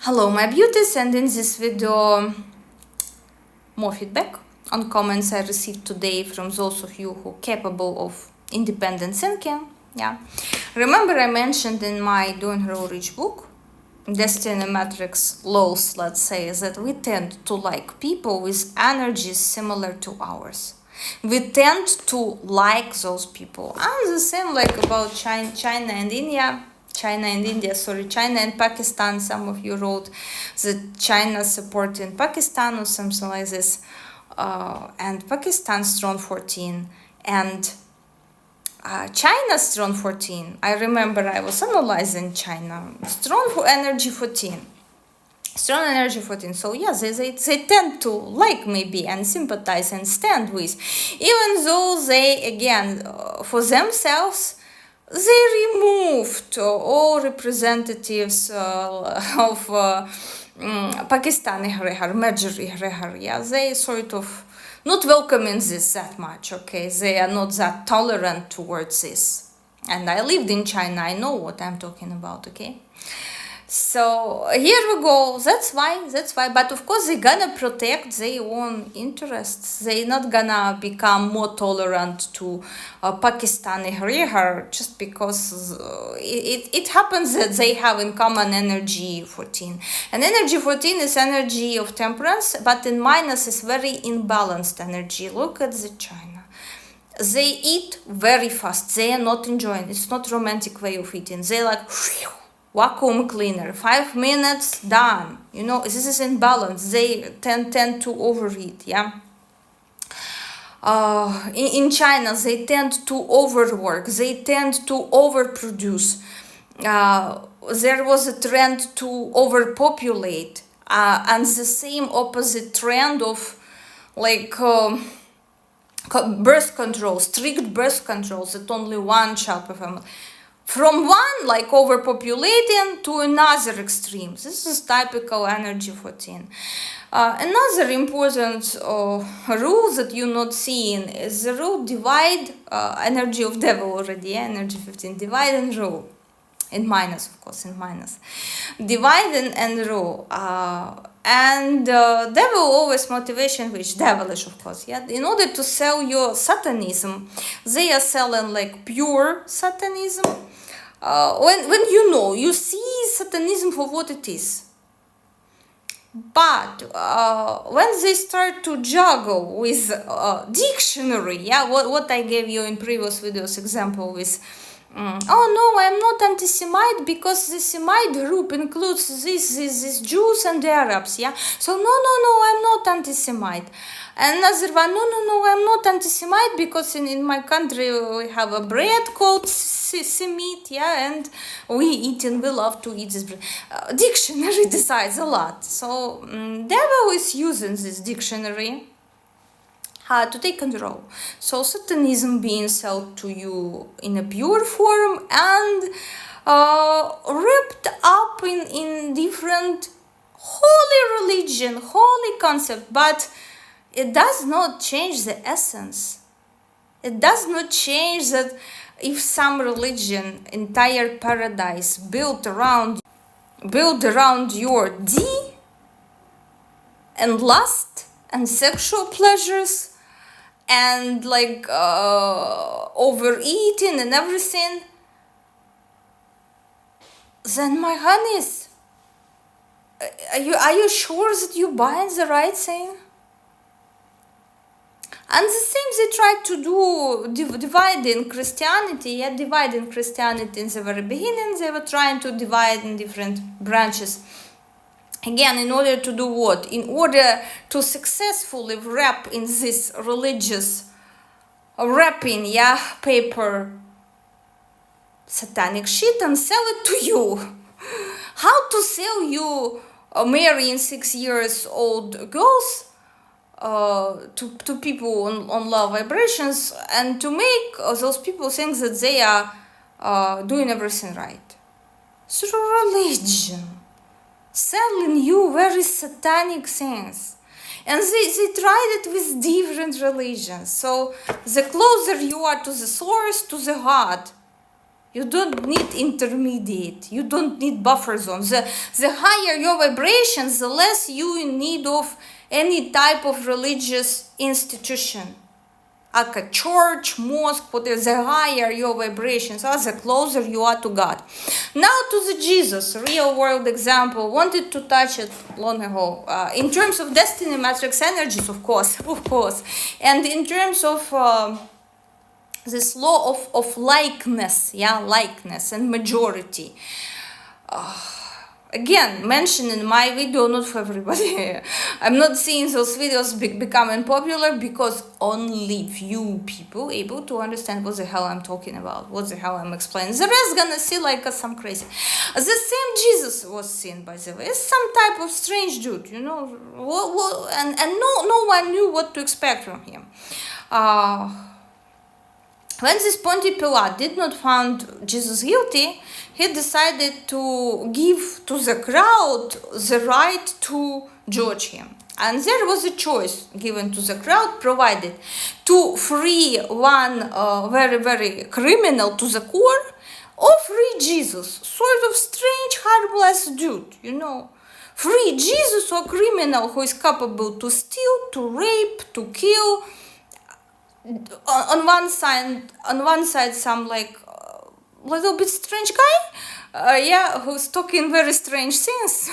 Hello my beauties, and in this video more feedback on comments I received today from those of you who are capable of independent thinking. Remember I mentioned in my Doing Grow Rich book, Destiny Matrix Laws, let's say, that we tend to like people with energies similar to ours. We tend to like those people. And the same like about China and Pakistan. Some of you wrote that China supporting Pakistan or something like this, and Pakistan strong 14 and China strong 14. I remember I was analyzing China, strong energy 14. Strong energy 14. So yeah, they tend to like maybe and sympathize and stand with, even though they again for themselves they removed all representatives of Pakistani Egrehor, major Egrehor. Yeah, they sort of not welcoming this that much. Okay, they are not that tolerant towards this. And I lived in China, I know what I'm talking about. Okay. So here we go. That's why. But of course, they're gonna protect their own interests. They're not gonna become more tolerant to Pakistani Egrehor just because it happens that they have in common energy 14. And energy 14 is energy of temperance, but in minus is very imbalanced energy. Look at the China. They eat very fast. They are not enjoying. It's not romantic way of eating. They like vacuum cleaner, 5 minutes, done. You know, this is imbalance. They tend to overeat, yeah. In China, they tend to overwork. They tend to overproduce. There was a trend to overpopulate, and the same opposite trend of like birth control, strict birth controls, that only one child per family. From one, like overpopulating, to another extreme. This is typical energy 14. Another important rule that you're not seeing is the rule divide, energy of devil already, yeah? Energy 15, divide and rule. In minus, of course, in minus. Divide and rule. Devil always motivation, which devilish, of course, yeah. In order to sell your Satanism, they are selling like pure Satanism. When you see Satanism for what it is. But when they start to juggle with dictionary, yeah, what I gave you in previous videos example with, oh no, I'm not anti-Semite because the Semite group includes these Jews and the Arabs, yeah. So no, I'm not anti-Semite. Another one, no, I'm not anti-Semite because in my country we have a bread called Semite, yeah, and we love to eat this bread. Dictionary decides a lot. So devil is using this dictionary to take control. So Satanism being sold to you in a pure form and wrapped up in different holy religion, holy concept, but it does not change the essence. It does not change that if some religion, entire paradise built around your and lust and sexual pleasures and like overeating and everything, then my honeys, are you sure that you buying the right thing? And the same they tried to do, dividing Christianity. Yeah, dividing Christianity in the very beginning. They were trying to divide in different branches. Again, in order to do what? In order to successfully wrap in this religious wrapping, yeah, paper, satanic shit and sell it to you. How to sell you marrying 6 years old girls to people on low vibrations, and to make those people think that they are doing everything right through religion, selling you very satanic things. And they tried it with different religions. So the closer you are to the source, to the God, You don't need intermediate. You don't need buffer zones. The higher your vibrations, the less you in need of any type of religious institution. Like a church, mosque, whatever. The higher your vibrations are, the closer you are to God. Now to the Jesus, real world example. Wanted to touch it long ago. In terms of destiny matrix energies, of course. And in terms of this law of likeness, likeness and majority. Again, mentioned in my video, not for everybody. I'm not seeing those videos becoming popular because only few people able to understand what the hell I'm talking about, what the hell I'm explaining. The rest gonna see like some crazy. The same Jesus was seen, by the way. It's some type of strange dude, and no one knew what to expect from him. When this Pontius Pilate did not find Jesus guilty, he decided to give to the crowd the right to judge him. And there was a choice given to the crowd, provided to free one very, very criminal to the core, or free Jesus, sort of strange, harmless dude, Free Jesus or criminal who is capable to steal, to rape, to kill. On one side, some like little bit strange guy, who's talking very strange things.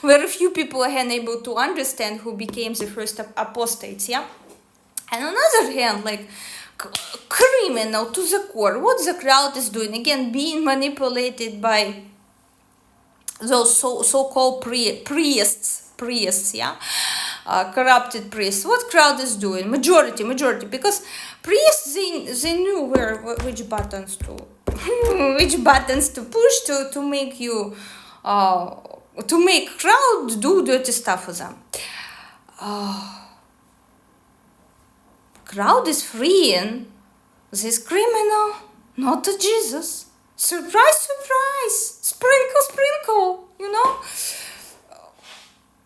Very few people are able to understand, who became the first apostates, And on the other hand, like criminal to the core, what the crowd is doing, again, being manipulated by those so-called priests, corrupted priests. What crowd is doing? Majority, because priests, they knew which buttons to push to make you to make crowd do dirty stuff for them. Crowd is freeing this criminal, not to Jesus. Surprise, sprinkle,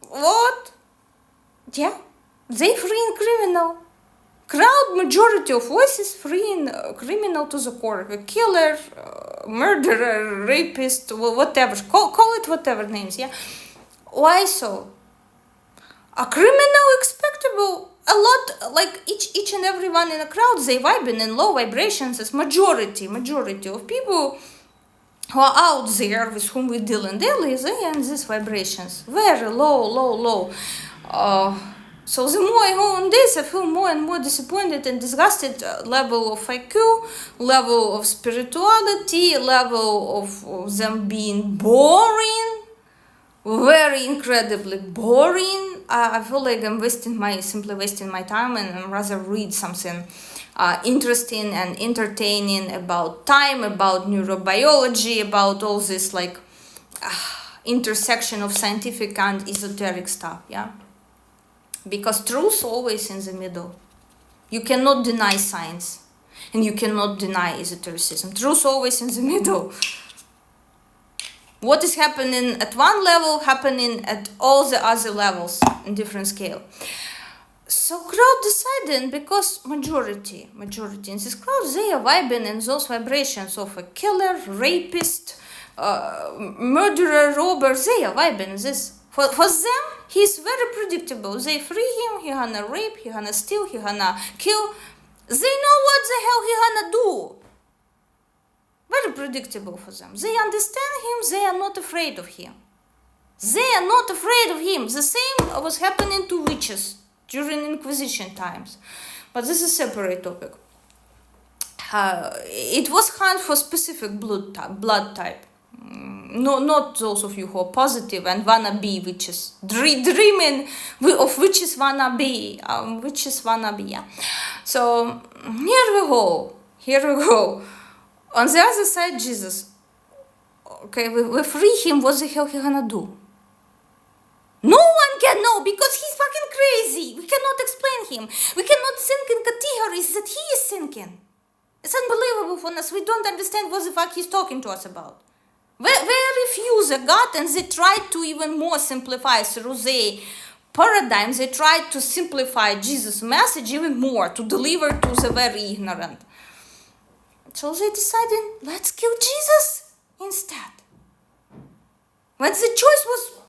What? Yeah, they freeing criminal. Crowd majority of voices freeing criminal to the core. A killer, murderer, rapist, whatever. Call it whatever names, Why so? A criminal expectable. A lot, like each and everyone in a crowd, they vibing in low vibrations as majority of people who are out there with whom we deal in daily, they are in these vibrations. Very low. So the more I go on this, I feel more and more disappointed and disgusted. Level of IQ, level of spirituality, level of them being boring, very incredibly boring. I feel like I'm simply wasting my time, and I'd rather read something interesting and entertaining about time, about neurobiology, about all this like intersection of scientific and esoteric stuff, Because truth always in the middle. You cannot deny science, and you cannot deny esotericism. Truth always in the middle. What is happening at one level, happening at all the other levels in different scale. So crowd deciding, because majority in this crowd, they are vibing in those vibrations of a killer, rapist, murderer, robber. They are vibing in this. For them, he's very predictable. They free him, he gonna rape, he gonna steal, he gonna kill. They know what the hell he gonna do. Very predictable for them. They understand him, they are not afraid of him. The same was happening to witches during Inquisition times. But this is a separate topic. It was hunt for specific blood type. No, not those of you who are positive and wanna be witches. Dreaming of witches wanna be. So here we go. On the other side, Jesus. Okay, we free him. What the hell he gonna do? No one can know, because he's fucking crazy. We cannot explain him. We cannot think in categories that he is thinking. It's unbelievable for us. We don't understand what the fuck he's talking to us about. Very few they got, and they tried to even more simplify through their paradigms. They tried to simplify Jesus' message even more, to deliver to the very ignorant. So they decided, let's kill Jesus instead. When the choice was